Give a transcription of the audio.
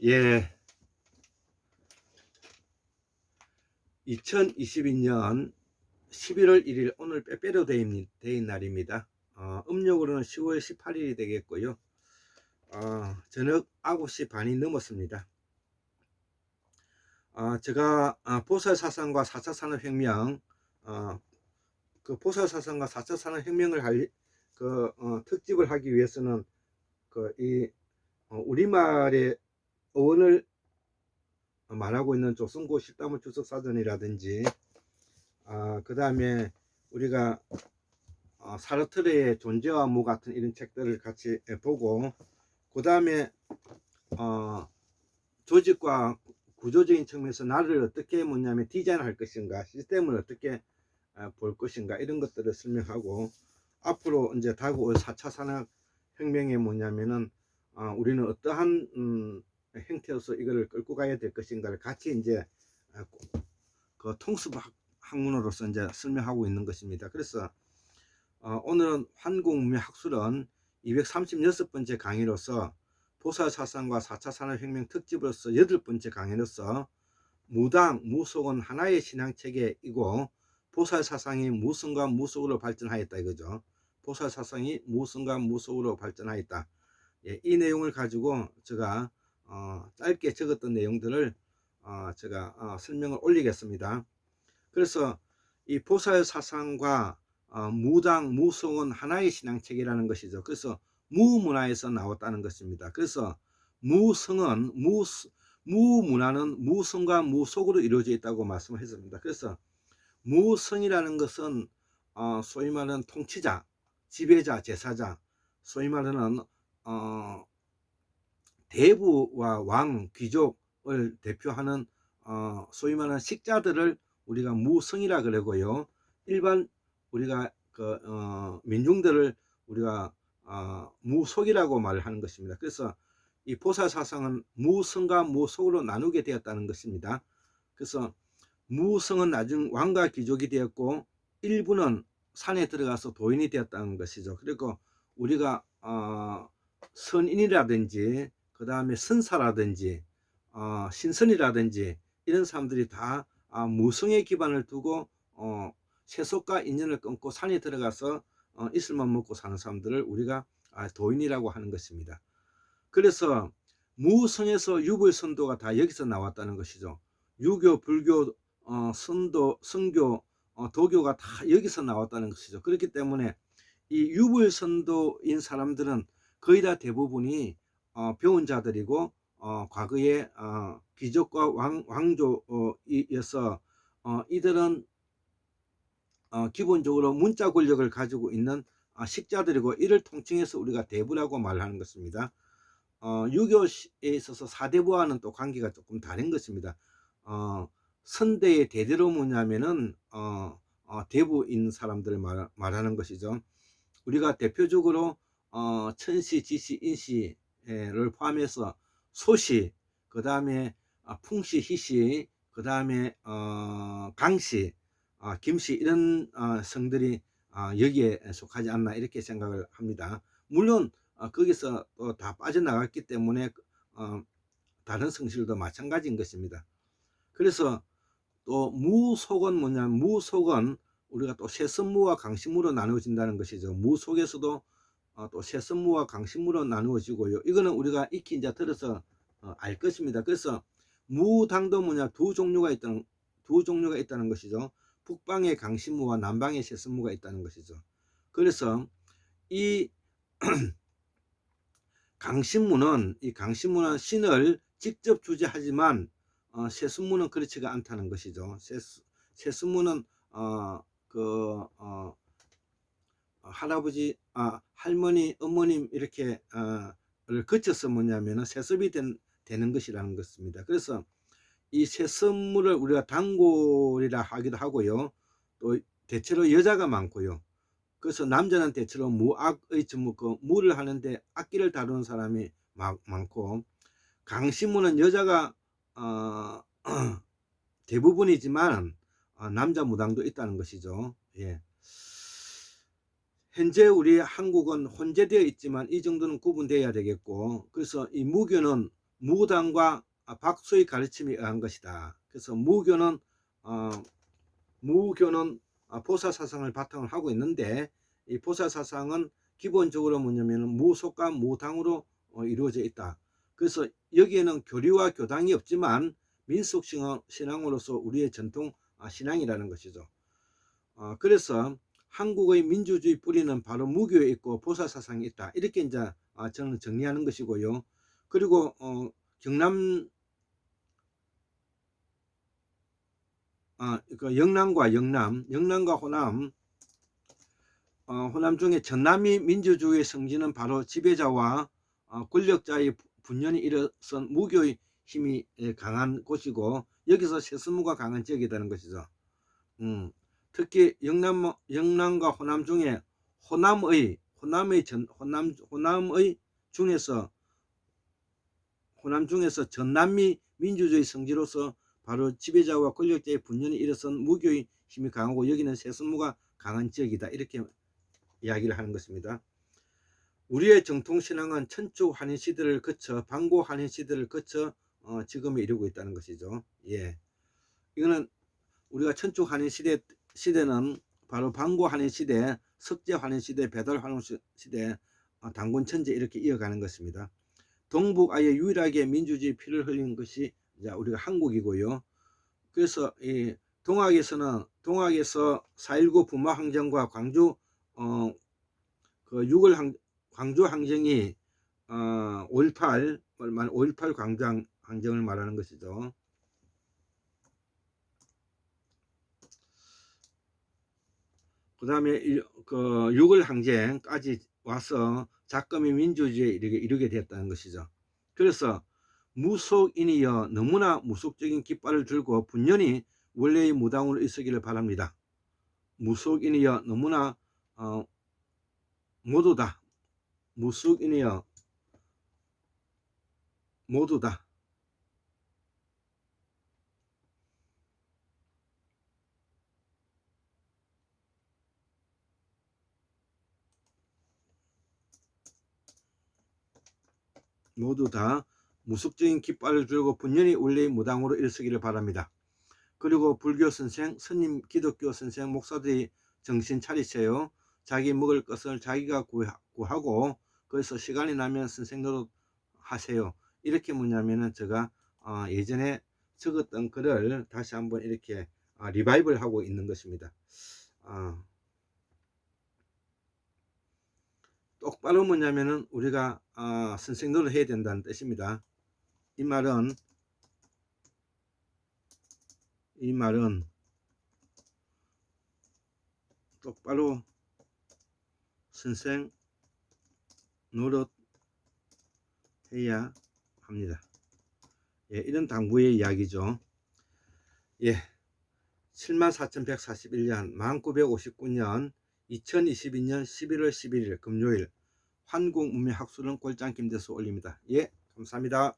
예, 2022년 11월 1일 오늘 빼빼로 데이인 날입니다. 음력으로는 10월 18일이 되겠고요. 저녁 9시 반이 넘었습니다. 제가 보살사상과 4차 산업혁명, 그 보살사상과 4차 산업혁명을 할 특집을 하기 위해서는 우리말의 어원을 말하고 있는 조선고 십다문 주석사전이라든지 그 다음에 우리가 사르트르의 존재와 무 같은 이런 책들을 같이 보고, 그 다음에 조직과 구조적인 측면에서 나를 어떻게 뭐냐면 디자인할 것인가, 시스템을 어떻게 볼 것인가, 이런 것들을 설명하고, 앞으로 이제 다가올 4차 산업혁명에 뭐냐면은 우리는 어떠한 형태로서 이거를 끌고 가야 될 것인가를 같이 이제 그 통습 학문으로서 이제 설명하고 있는 것입니다. 그래서 오늘은 환공문명학술은 236번째 강의로서 보살사상과 4차 산업혁명 특집으로서 8번째 강의로서 무당, 무속은 하나의 신앙체계이고 보살사상이 무성과 무속으로 발전하였다 이거죠. 보살사상이 무성과 무속으로 발전하였다. 예, 이 내용을 가지고 제가 짧게 적었던 내용들을 제가 설명을 올리겠습니다. 그래서 이 보살사상과 무당, 무속은 하나의 신앙체계라는 것이죠. 그래서 무문화에서 나왔다는 것입니다. 그래서 무성은 무문화는 무성과 무속으로 이루어져 있다고 말씀했습니다. 그래서 무성이라는 것은 소위 말하는 통치자, 지배자, 제사자, 소위 말하는 대부와 왕, 귀족을 대표하는 소위 말하는 식자들을 우리가 무성이라 그러고요. 일반 우리가 민중들을 우리가 무속이라고 말을 하는 것입니다. 그래서 이 보살사상은 무성과 무속으로 나누게 되었다는 것입니다. 그래서 무성은 나중 왕과 귀족이 되었고, 일부는 산에 들어가서 도인이 되었다는 것이죠. 그리고 우리가 선인이라든지 그 다음에 선사라든지 신선이라든지 이런 사람들이 다 무성의 기반을 두고 세속과 인연을 끊고 산에 들어가서 이슬만 먹고 사는 사람들을 우리가 도인이라고 하는 것입니다. 그래서 무성에서 유불선도가 다 여기서 나왔다는 것이죠. 유교, 불교, 선도, 선교, 도교가 다 여기서 나왔다는 것이죠. 그렇기 때문에 이 유불선도인 사람들은 거의 다 대부분이 배운 자들이고 과거에 귀족과 왕조에서 이들은 기본적으로 문자 권력을 가지고 있는 식자들이고, 이를 통칭해서 우리가 대부라고 말하는 것입니다. 유교에 있어서 사대부와는 또 관계가 조금 다른 것입니다. 선대의 대대로 뭐냐면은 대부인 사람들을 말하는 것이죠. 우리가 대표적으로 천시, 지시, 인시를 포함해서 소시, 그 다음에 풍시, 희시, 그 다음에 강시, 김씨, 이런 성들이 여기에 속하지 않나 이렇게 생각을 합니다. 물론 거기서 또 다 빠져나갔기 때문에 다른 성실도 마찬가지인 것입니다. 그래서 또 무속은 뭐냐면, 무속은 우리가 또 세선무와 강신무로 나누어진다는 것이죠. 무속에서도 또 세선무와 강신무로 나누어지고요. 이거는 우리가 익히 이제 들어서 알 것입니다. 그래서 무당도 뭐냐, 두 종류가 있다는 것이죠. 북방의 강신무와 남방의 세선무가 있다는 것이죠. 그래서 이 강신무는 신을 직접 주재하지만 세선무는 그렇지가 않다는 것이죠. 세선무는 할아버지, 할머니, 어머님 이렇게 를 거쳐서 뭐냐면은 세습이 되는 것이라는 것입니다. 그래서 이 세습무를 우리가 단골이라 하기도 하고요. 또 대체로 여자가 많고요. 그래서 남자는 대체로 무악의 무를 하는데 악기를 다루는 사람이 많고, 강신무는 여자가 대부분이지만 남자 무당도 있다는 것이죠. 예. 현재 우리 한국은 혼재되어 있지만 이 정도는 구분되어야 되겠고, 그래서 이 무교는 무당과 박수의 가르침에 의한 것이다. 그래서 무교는 어, 보살사상을 바탕을 하고 있는데, 이 보살사상은 기본적으로 뭐냐면 무속과 무당으로 이루어져 있다. 그래서 여기에는 교리와 교당이 없지만 민속신앙으로서 우리의 전통 신앙이라는 것이죠. 그래서 한국의 민주주의 뿌리는 바로 무교에 있고 보살사상에 있다. 이렇게 이제 저는 정리하는 것이고요. 그리고 경남 그 영남과 호남, 호남 중에 전남이 민주주의의 성지는 바로 지배자와 권력자의 분열이 일어선 무교의 힘이 강한 곳이고, 여기서 세습무가 강한 지역이라는 것이죠. 특히 영남과 호남 중에 호남의 중에서 전남미 민주주의 성지로서 바로 지배자와 권력자의 분열이 일어선 무교의 힘이 강하고, 여기는 세습무가 강한 지역이다. 이렇게 이야기를 하는 것입니다. 우리의 정통신앙은 천추 환인 시대를 거쳐 반고 환인 시대를 거쳐 지금에 이르고 있다는 것이죠. 예, 이거는 우리가 천추 환인 시대는 바로 반고 환인 시대, 석제 환인 시대, 배달 환인 시대, 단군 천재 이렇게 이어가는 것입니다. 동북아에 유일하게 민주주의 피를 흘린 것이 우리가 한국이고요. 그래서 이 동학에서 4.19 부마 항쟁과 광주 광주 항쟁이 5.18 광장 항쟁을 말하는 것이죠. 그 다음에 그 6월 항쟁까지 와서 작금이 민주주의에 이르게 되었다는 것이죠. 그래서 무속인이여 너무나 무속적인 깃발을 들고 분연히 원래의 무당으로 있으기를 바랍니다. 무속인이여 너무나 모두다. 무속인이여 모두다. 모두 다 무속적인 깃발을 들고 분연히 원래의 무당으로 일서기를 바랍니다. 그리고 불교 선생, 스님, 기독교 선생, 목사들이 정신 차리세요. 자기 먹을 것을 자기가 구하고 거기서 시간이 나면 선생 노릇 하세요. 이렇게 뭐냐면은 제가 예전에 적었던 글을 다시 한번 이렇게 리바이벌 하고 있는 것입니다. 똑바로 뭐냐면은 우리가 선생 노릇 해야 된다는 뜻입니다. 이 말은 똑바로 선생 노릇 해야 합니다. 예, 이런 당부의 이야기죠. 예, 74,141년 1959년 2022년 11월 11일 금요일 한국문명학술은 꼴짱 김대수 올립니다. 예, 감사합니다.